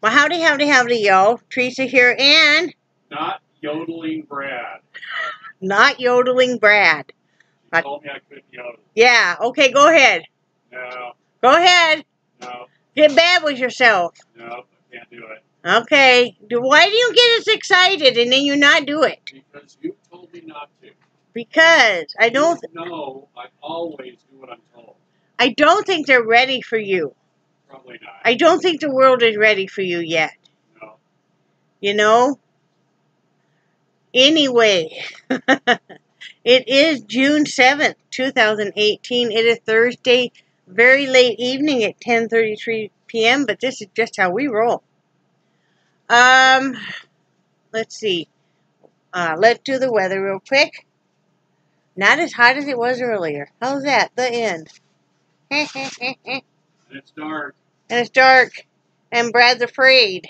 Well, howdy, y'all. Teresa here, and Not yodeling Brad. not yodeling Brad. He told me I couldn't yodel. Yeah, okay, go ahead. No, Go ahead. no, Get bad with yourself. no, I can't do it. Okay. Why do you get us excited and then you not do it? Because you told me not to. Because I don't. You know I always do what I'm told. I don't think they're ready for you. Probably not. I don't think the world is ready for you yet. No. You know? Anyway, it is June 7th, 2018. It is Thursday, very late evening at 10:33 p.m., but this is just how we roll. Let's see. Let's do the weather real quick. Not as hot as it was earlier. How's that? The end. And it's dark. And it's dark. And Brad's afraid.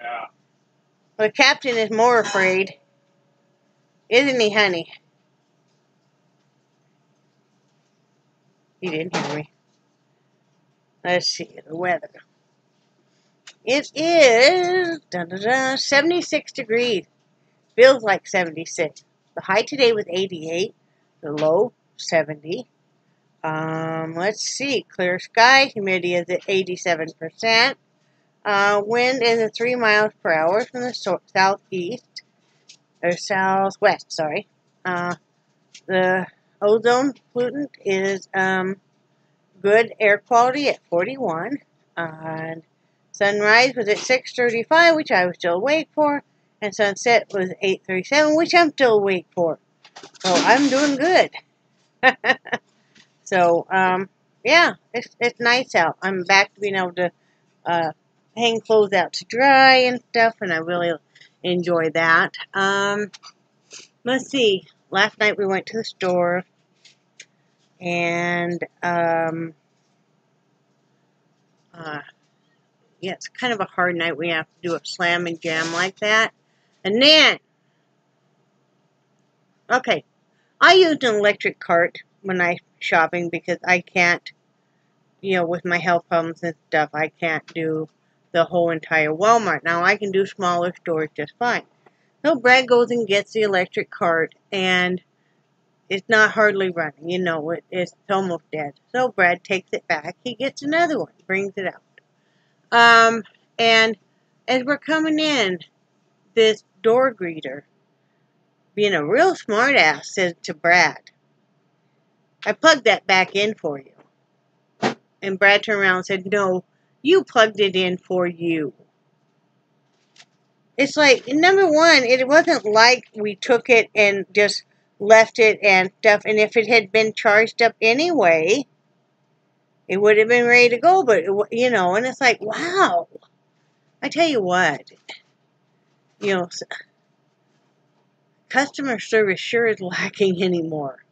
Yeah. The captain is more afraid. Isn't he, honey? He didn't hear me. Let's see the weather. It is 76 degrees. Feels like 76. The high today was 88. The low 70. Let's see. Clear sky. Humidity is at 87%. Wind is at 3 miles per hour from the southeast. Or southwest, sorry. The ozone pollutant is good air quality at 41. And sunrise was at 6:35, which I was still awake for. And sunset was 8:37, which I'm still awake for. So I'm doing good. So, yeah, it's nice out. I'm back to being able to hang clothes out to dry and stuff, and I really enjoy that. Let's see. Last night we went to the store, and yeah, it's kind of a hard night. We have to do a slam and jam like that. And then, okay, I used an electric cart when I shopping because I can't, with my health problems and stuff, I can't do the whole entire Walmart. Now, I can do smaller stores just fine. So Brad goes and gets the electric cart, and it's not hardly running. It's almost dead. So Brad takes it back. He gets another one, brings it out. And as we're coming in, this door greeter, being a real smart ass, says to Brad, "I plugged that back in for you." And Brad turned around and said, "No, you plugged it in for you." It's like, number one, it wasn't like we took it and just left it and stuff. And if it had been charged up anyway, it would have been ready to go. But, and it's like, wow. I tell you what, customer service sure is lacking anymore.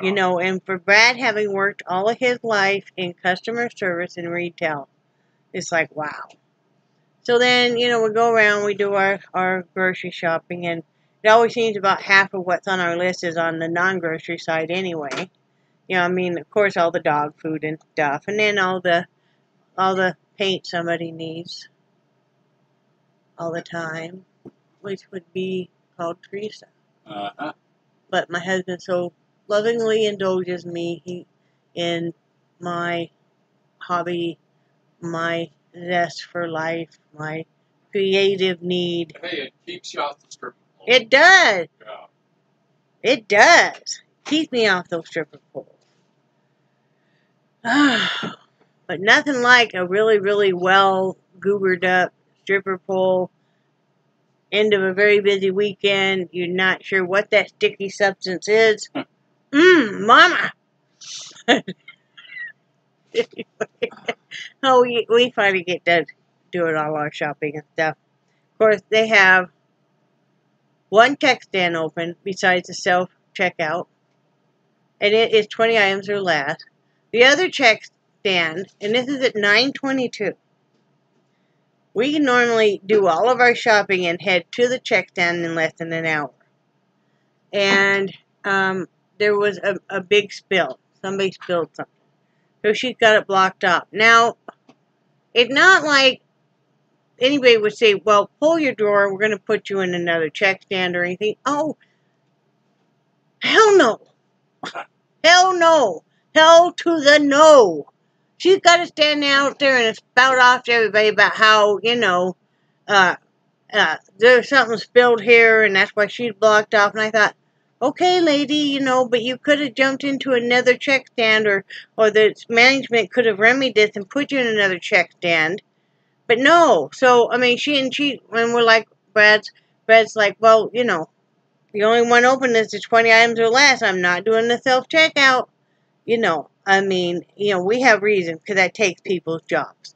Yeah. And for Brad having worked all of his life in customer service and retail, it's like, wow. So then, we go around, we do our grocery shopping, and it always seems about half of what's on our list is on the non-grocery side anyway. Of course, all the dog food and stuff, and then all the paint somebody needs all the time, which would be called Teresa. Uh-huh. But my husband so lovingly indulges me in my hobby, my zest for life, my creative need. Hey, it keeps you off the stripper pole. It does. Yeah. It does. Keep me off those stripper poles. But nothing like a really, really well goobered up stripper pole. End of a very busy weekend. You're not sure what that sticky substance is. Mama. Oh, we finally get done doing all our shopping and stuff. Of course, they have one check stand open besides the self-checkout, and it is 20 items or less. The other check stand, and this is at 9:22. We can normally do all of our shopping and head to the check stand in less than an hour. And there was a big spill. Somebody spilled something. So she's got it blocked off. Now, it's not like anybody would say, well, pull your drawer, we're going to put you in another check stand or anything. Oh, hell no. Hell no. Hell to the no. She's got to stand out there and spout off to everybody about how, there's something spilled here and that's why she's blocked off. And I thought, okay, lady, but you could have jumped into another check stand or the management could have remedied this and put you in another check stand. But no. So, I mean, and we're like, Brad's like, well, the only one open is the 20 items or less. I'm not doing the self-checkout. I mean, we have reason because that takes people's jobs.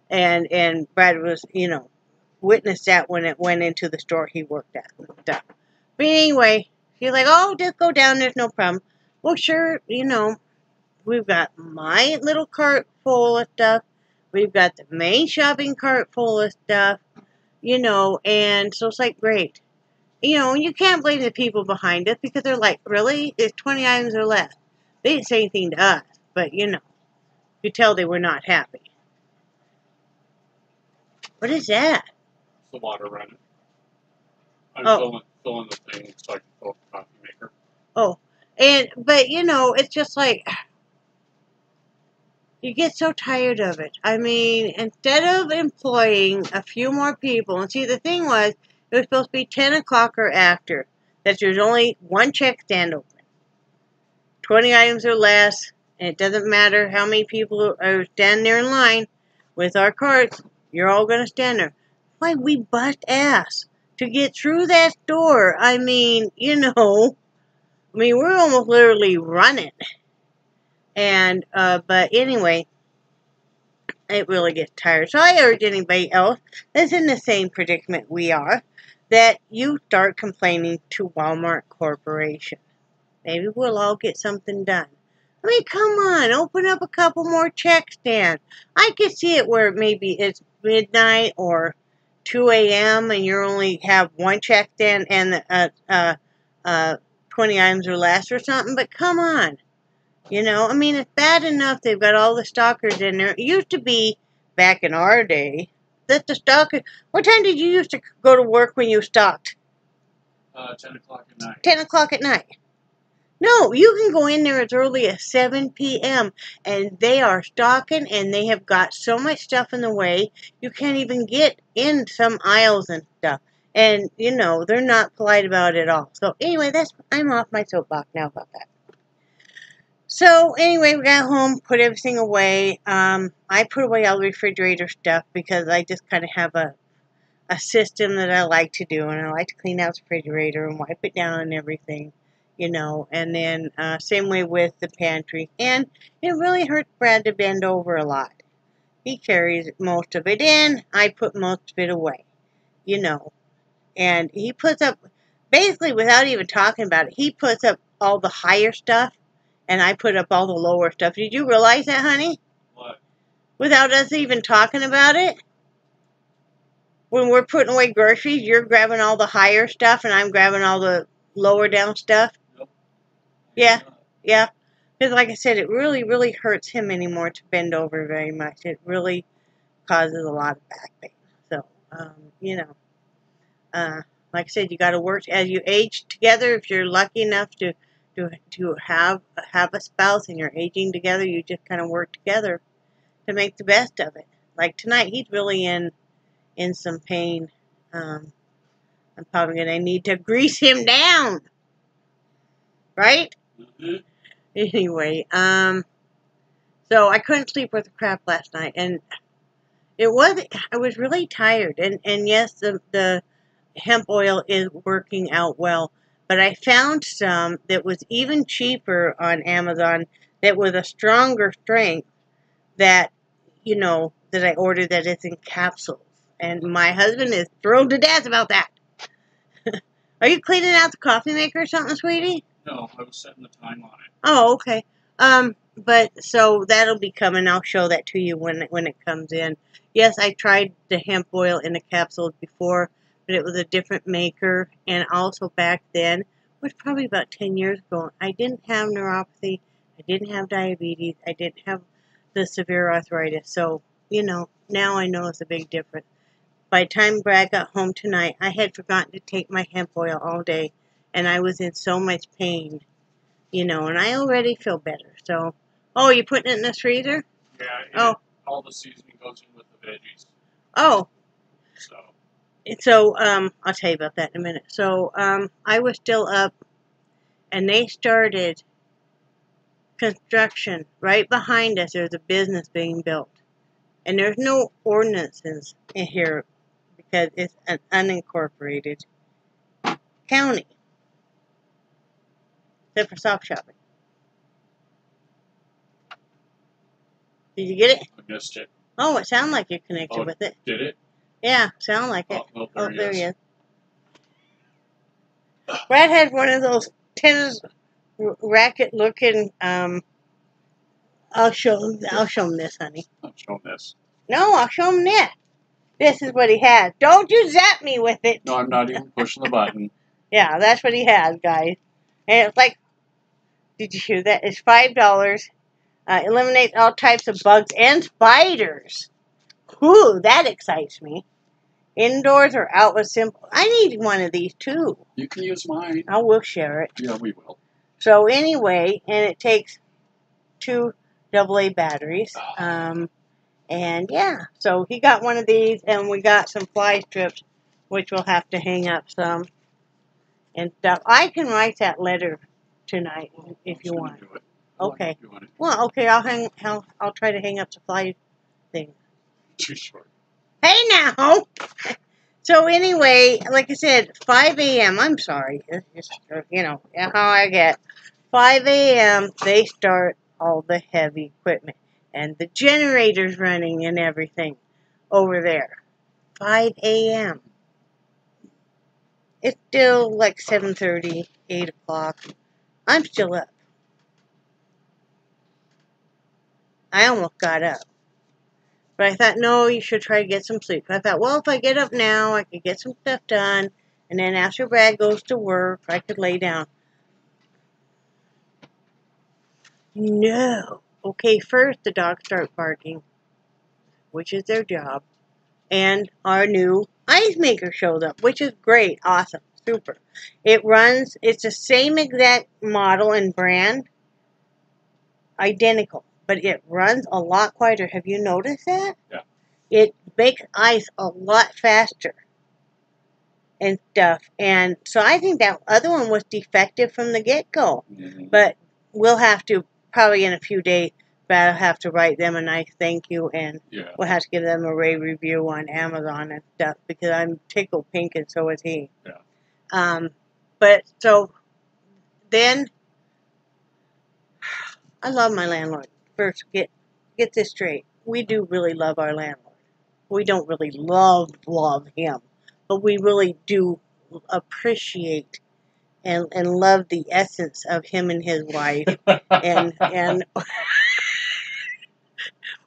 And Brad was, witnessed that when it went into the store he worked at. But anyway, she's like, oh, just go down. There's no problem. Well, sure, we've got my little cart full of stuff. We've got the main shopping cart full of stuff, and so it's like, great. You can't blame the people behind us because they're like, really? It's 20 items or less. They didn't say anything to us, but, you could tell they were not happy. What is that? It's the water running. I'm filling the thing so I can fill up the coffee maker. Oh, but, it's just like, you get so tired of it. I mean, instead of employing a few more people, and see, the thing was, it was supposed to be 10 o'clock or after, that there's only one check stand open. 20 items or less, and it doesn't matter how many people are standing there in line with our carts, you're all going to stand there. Why, we bust ass to get through that door. I mean, we're almost literally running. And, but anyway, it really gets tired. So I urge anybody else that's in the same predicament we are, that you start complaining to Walmart Corporation. Maybe we'll all get something done. I mean, come on, open up a couple more check stands. I could see it where maybe it's midnight or 2 a.m. and you only have one check stand and 20 items or less or something, but come on. I mean, it's bad enough they've got all the stalkers in there. It used to be, back in our day, that the stalkers... What time did you used to go to work when you stalked? 10 o'clock at night. 10 o'clock at night. No, you can go in there as early as 7 p.m. and they are stalking and they have got so much stuff in the way, you can't even get in some aisles and stuff. And, they're not polite about it at all. So, anyway, I'm off my soapbox now about that. So, anyway, we got home, put everything away. I put away all the refrigerator stuff because I just kind of have a system that I like to do. And I like to clean out the refrigerator and wipe it down and everything, And then, same way with the pantry. And it really hurts Brad to bend over a lot. He carries most of it in. I put most of it away, And he puts up, basically without even talking about it, he puts up all the higher stuff. And I put up all the lower stuff. Did you realize that, honey? What? Without us even talking about it? When we're putting away groceries, you're grabbing all the higher stuff and I'm grabbing all the lower down stuff? Nope. Yeah. Because like I said, it really, really hurts him anymore to bend over very much. It really causes a lot of back pain. So, like I said, you got to work as you age together. If you're lucky enough to have a spouse and you're aging together, you just kind of work together to make the best of it. Like tonight, he's really in some pain. I'm probably going to need to grease him down. Right? Mm-hmm. Anyway, so I couldn't sleep worth a crap last night, and I was really tired, and yes, the hemp oil is working out well. But I found some that was even cheaper on Amazon that was a stronger strength that, that I ordered that is in capsules. And my husband is thrilled to death about that. Are you cleaning out the coffee maker or something, sweetie? No, I was setting the time on it. Oh, okay. But so that'll be coming. I'll show that to you when it comes in. Yes, I tried the hemp oil in the capsules before, but it was a different maker, and also back then, it was probably about 10 years ago, I didn't have neuropathy, I didn't have diabetes, I didn't have the severe arthritis, so, now I know it's a big difference. by the time Brad got home tonight, I had forgotten to take my hemp oil all day, and I was in so much pain, you know, and I already feel better. So, oh, you putting it in the freezer? Yeah, all the seasoning goes in with the veggies. Oh. So, I'll tell you about that in a minute. So, I was still up, and they started construction right behind us. There's a business being built, and there's no ordinances in here because it's an unincorporated county, except for soft shopping. Did you get it? I missed it. Oh, it sounded like you connected with it. Did it? Yeah, sound like it. Oh, there he is. Brad had one of those tennis racket looking. I'll show him this, honey. I'll show him this. No, I'll show him this. This is what he has. Don't you zap me with it. No, I'm not even pushing the button. Yeah, that's what he has, guys. And it's like, did you hear that? It's $5. Eliminates all types of bugs and spiders. Ooh, that excites me. Indoors or out with simple. I need one of these too. You can use mine. I will share it. Yeah, we will. So anyway, and it takes 2 AA batteries. And yeah, so he got one of these, and we got some fly strips, which we'll have to hang up some and stuff. I can write that letter tonight if you want. Okay. Well, okay, I'll try to hang up the fly thing. Too short. Hey now. So anyway, like I said, 5 a.m. I'm sorry. It's just, you know, how I get. 5 a.m. they start all the heavy equipment. And the generators running and everything over there. 5 a.m. It's still like 7:30, 8 o'clock. I'm still up. I almost got up. But I thought, no, you should try to get some sleep. I thought, well, if I get up now, I could get some stuff done. And then after Brad goes to work, I could lay down. No. Okay, first the dogs start barking, which is their job. And our new ice maker shows up, which is great, awesome, super. It runs, it's the same exact model and brand, identical, but it runs a lot quieter. Have you noticed that? Yeah. It makes ice a lot faster and stuff. And so I think that other one was defective from the get-go. Mm-hmm. But we'll have to, probably in a few days, I'll have to write them a nice thank you, and we'll have to give them a rave review on Amazon and stuff, because I'm tickled pink, and so is he. Yeah. But so then, I love my landlord. First, get this straight. We do really love our landlord. We don't really love him, but we really do appreciate and love the essence of him and his wife, and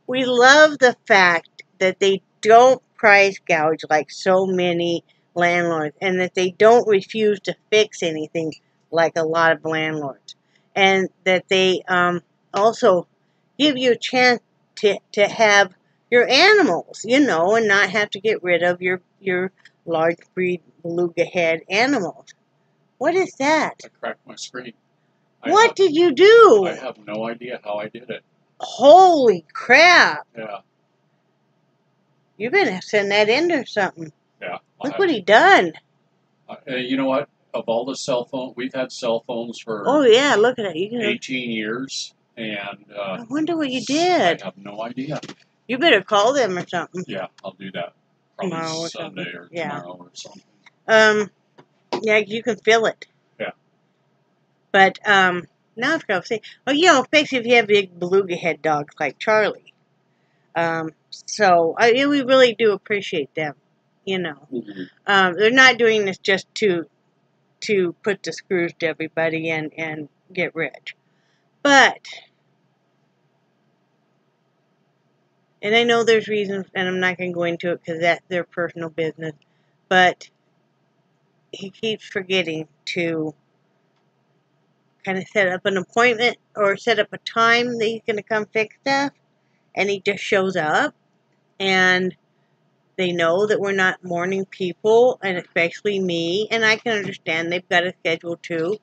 we love the fact that they don't price gouge like so many landlords, and that they don't refuse to fix anything like a lot of landlords, and that they also give you a chance to have your animals, you know, and not have to get rid of your large breed beluga head animals. What is that? I cracked my screen. What did you do? I have no idea how I did it. Holy crap. Yeah. You better send that in or something. Yeah. Look what he done. You know what? Of all the cell phones, we've had cell phones for oh yeah, look at it. You can 18 years, and I wonder what you did. I have no idea. You better call them or something. Yeah, I'll do that. Probably Tomorrow or Sunday something. or tomorrow or something. Yeah, you can feel it. Yeah. But now I've got to say, well, you know, especially if you have big beluga head dogs like Charlie. So we really do appreciate them. You know, they're not doing this just to put the screws to everybody and get rich, but. And I know there's reasons, and I'm not going to go into it because that's their personal business. But he keeps forgetting to kind of set up an appointment or set up a time that he's going to come fix stuff. And he just shows up. And they know that we're not morning people, and especially me, and I can understand they've got a schedule too.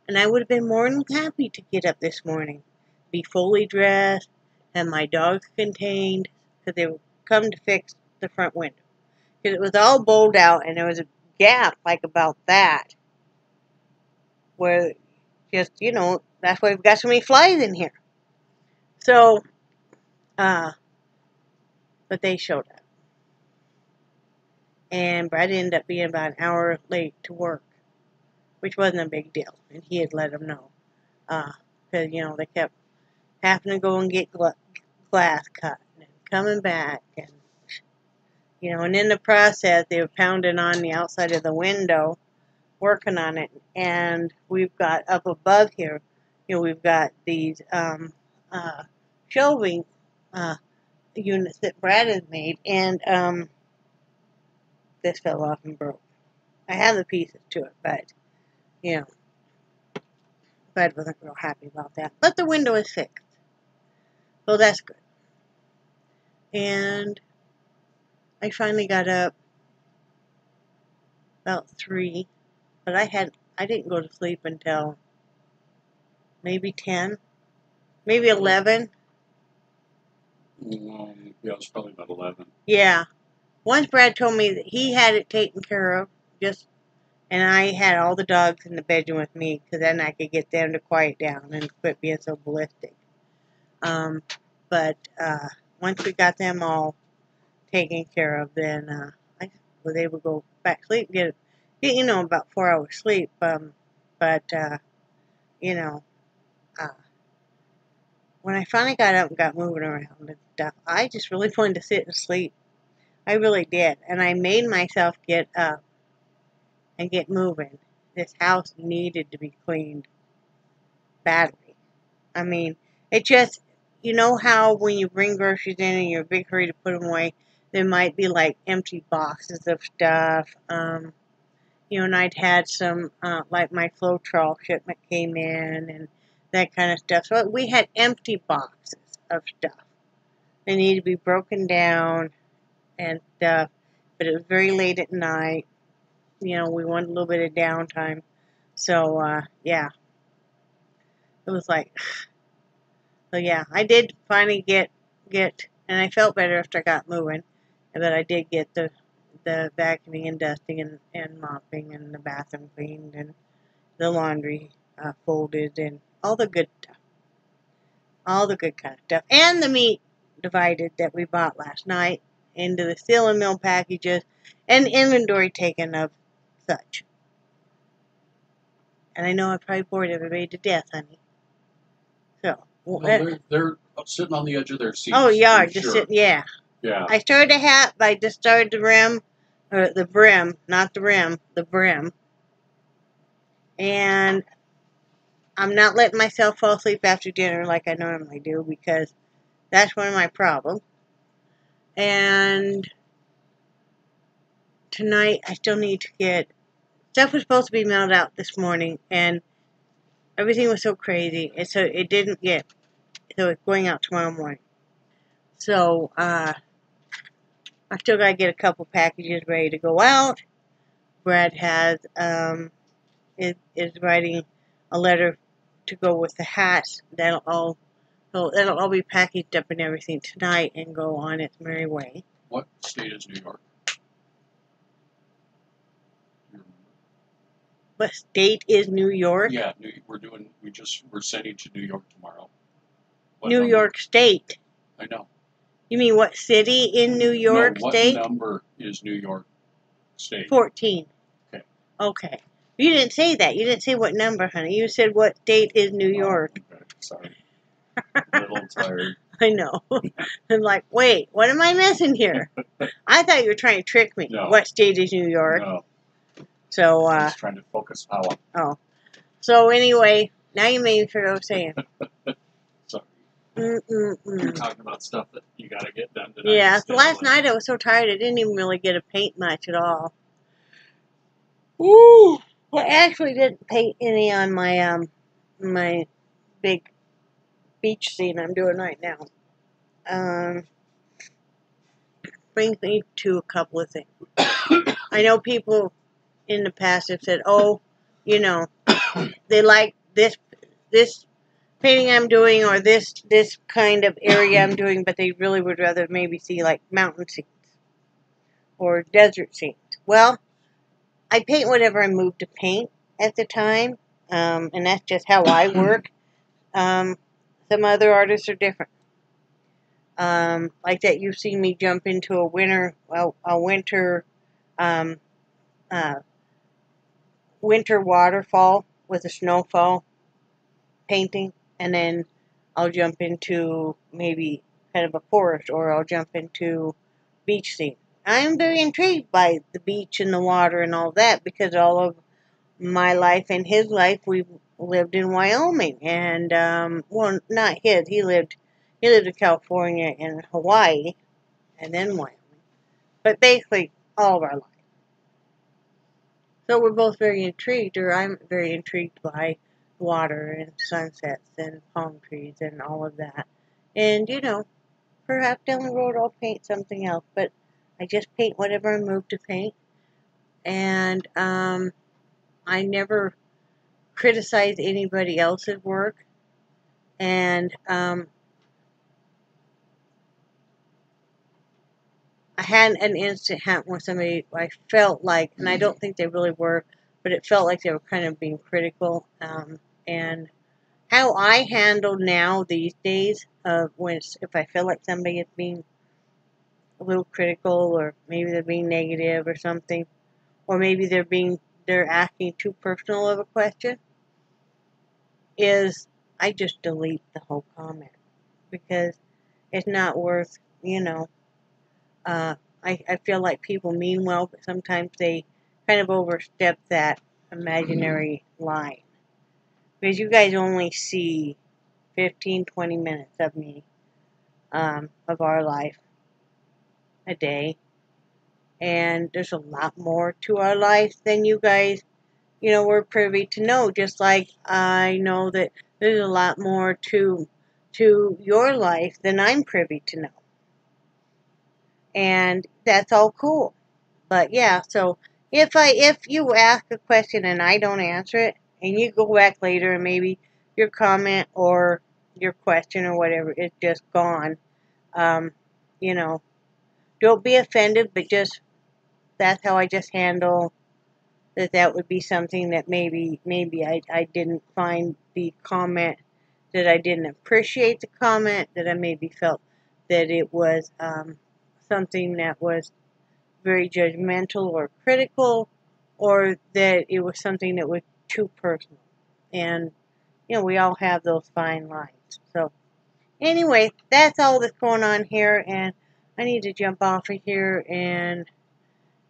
And I would have been more than happy to get up this morning, be fully dressed, have my dogs contained, because they would come to fix the front window. Because it was all bowled out, and there was a gap like about that, where just, you know, that's why we've got so many flies in here. So, but they showed up. And Brad ended up being about an hour late to work, which wasn't a big deal. And he had let them know. Because, you know, they kept having to go and get glass cut and coming back. And, you know, and in the process, they were pounding on the outside of the window, working on it. And we've got up above here, you know, we've got these shelving units that Brad has made. And this fell off and broke. I have the pieces to it, but, you know, Brad wasn't real happy about that. But the window is fixed. So that's good. And I finally got up about 3. But I didn't go to sleep until maybe 10. Maybe 11. Yeah, it was probably about 11. Yeah. Once Brad told me that he had it taken care of, and I had all the dogs in the bedroom with me, because then I could get them to quiet down and quit being so ballistic. But once we got them all taken care of, then I was able to go back to sleep, get you know, about 4 hours sleep. But you know, when I finally got up and got moving around and stuff, I just really wanted to sit and sleep. I really did, and I made myself get up and get moving. This house needed to be cleaned badly. I mean, it just, you know how when you bring groceries in and you're in a big hurry to put them away, there might be like empty boxes of stuff. You know, and I'd had some, like my Floetrol shipment came in and that kind of stuff. So we had empty boxes of stuff. They needed to be broken down and stuff. But it was very late at night. You know, we wanted a little bit of downtime. So, yeah. It was like, so yeah, I did finally get, and I felt better after I got moving. But I did get the vacuuming and dusting and mopping and the bathroom cleaned and the laundry folded and all the good stuff. All the good kind of stuff. And the meat divided that we bought last night into the seal and mill packages and inventory taken of such. And I know I probably bored everybody to death, honey. So. Well, they're sitting on the edge of their seats. Oh, yeah, just sitting, yeah. Yeah. I started a hat, but I just started the rim, or the brim, not the rim, the brim. And I'm not letting myself fall asleep after dinner like I normally do, because that's one of my problems. And tonight I still need to get, stuff was supposed to be mailed out this morning, and everything was so crazy, and so it didn't get, so it's going out tomorrow morning. So, I still gotta get a couple packages ready to go out. Brad has, is writing a letter to go with the hats. That'll all be packaged up and everything tonight and go on its merry way. What state is New York? What state is New York? Yeah, we're sending to New York tomorrow. New number? York State. I know. You mean what city in New York State? What number is New York State? 14. Okay. Okay. You didn't say that. You didn't say what number, honey. You said what state is New York. Okay. Sorry. I'm a little tired. I know. I'm like, wait, what am I missing here? I thought you were trying to trick me. No. What state is New York? No. So, I was trying to focus power. Oh. So, anyway, now you made me forget what I was saying. Sorry. You're talking about stuff that you got to get done tonight. Yeah, so last night I was so tired I didn't even really get to paint much at all. Woo! Well, I actually didn't paint any on my, my big beach scene I'm doing right now. brings me to a couple of things. I know people in the past have said, oh, you know, they like this painting I'm doing or this kind of area I'm doing, but they really would rather maybe see like mountain scenes or desert scenes. Well, I paint whatever I'm moved to paint at the time, and that's just how I work. Some other artists are different. Like that, you've seen me jump into a winter waterfall with a snowfall painting, and then I'll jump into maybe kind of a forest, or I'll jump into beach scene. I'm very intrigued by the beach and the water and all that, because all of my life and his life, we've lived in Wyoming, and well, not his. He lived in California and Hawaii, and then Wyoming. But basically, all of our life. So we're both very intrigued, or I'm very intrigued by water and sunsets and palm trees and all of that. And, you know, perhaps down the road I'll paint something else, but I just paint whatever I'm moved to paint. And I never criticize anybody else's work. And I had an instant happen with somebody I felt like, and I don't think they really were, but it felt like they were kind of being critical. And how I handle now these days of if I feel like somebody is being a little critical, or maybe they're being negative or something, or maybe they're asking too personal of a question, is I just delete the whole comment, because it's not worth, you know, I feel like people mean well, but sometimes they kind of overstep that imaginary line. Because you guys only see 15, 20 minutes of me, of our life a day. And there's a lot more to our life than you guys, you know, we're privy to know. Just like I know that there's a lot more to your life than I'm privy to know. And that's all cool. But yeah, so if you ask a question and I don't answer it, and you go back later and maybe your comment or your question or whatever is just gone, you know, don't be offended, but just, that's how I just handle that would be something that maybe I didn't find the comment, that I didn't appreciate the comment, that I maybe felt that it was something that was very judgmental or critical, or that it was something that was too personal. And, you know, we all have those fine lines. So, anyway, that's all that's going on here, and I need to jump off of here and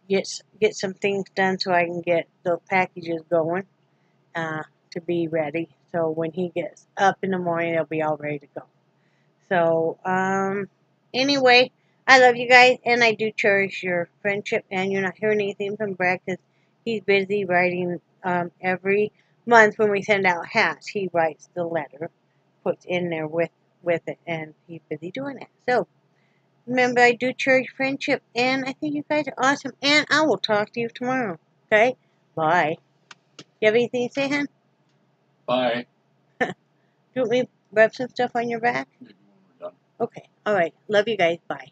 get some things done so I can get those packages going to be ready. So when he gets up in the morning, they'll be all ready to go. So, anyway, I love you guys, and I do cherish your friendship, and you're not hearing anything from Brad because he's busy writing every month when we send out hats. He writes the letter, puts in there with it, and he's busy doing it. So, remember, I do cherish friendship, and I think you guys are awesome, and I will talk to you tomorrow. Okay? Bye. You have anything to say, hon? Bye. Do you want me to rub some stuff on your back? Maybe when we're done. Okay. All right. Love you guys. Bye.